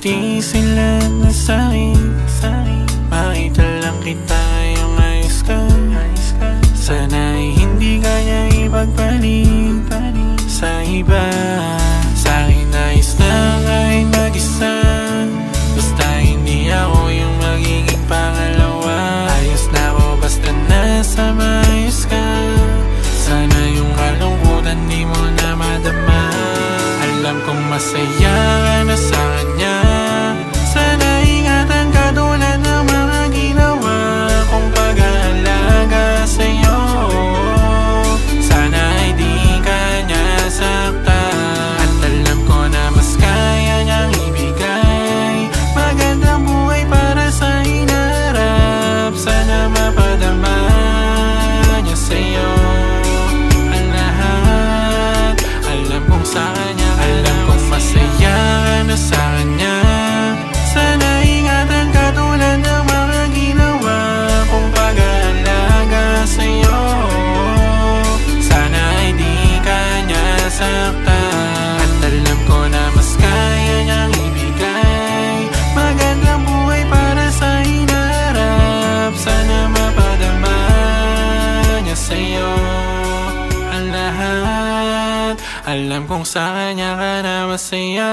di sila nasahin. Makita lang kita yung ayos ka. Sana'y hindi kaya ipagpalit sa iba. Sa'kin ayos na kahit mag-isa, basta hindi ako yung magiging pangalawa. Ayos na ako basta nasa maayos ka. Sana yung kalungkutan di mo na madama. Alam kong masaya ka na sa kanya. Sana ingatan ka tulad ng mga ginawa kong pag-aalaga sa'yo. Sana ay di ka niya saktan. At alam ko na mas kaya niyang ibigay magandang buhay para sa hinaharap. Sana mapadama niya sa'yo ang lahat. Alam kong sa kanya, alam kong masaya ka na sa kanya. Sana ingatan ka tulad ng mga ginawa kong pag-aalaga sa'yo. Sana ay di ka niya saktan. At alam ko na mas kaya niyang ibigay magandang buhay para sa hinaharap. Sana mapadama niya sa'yo ang lahat. Alam kong sa kanya ka na masaya.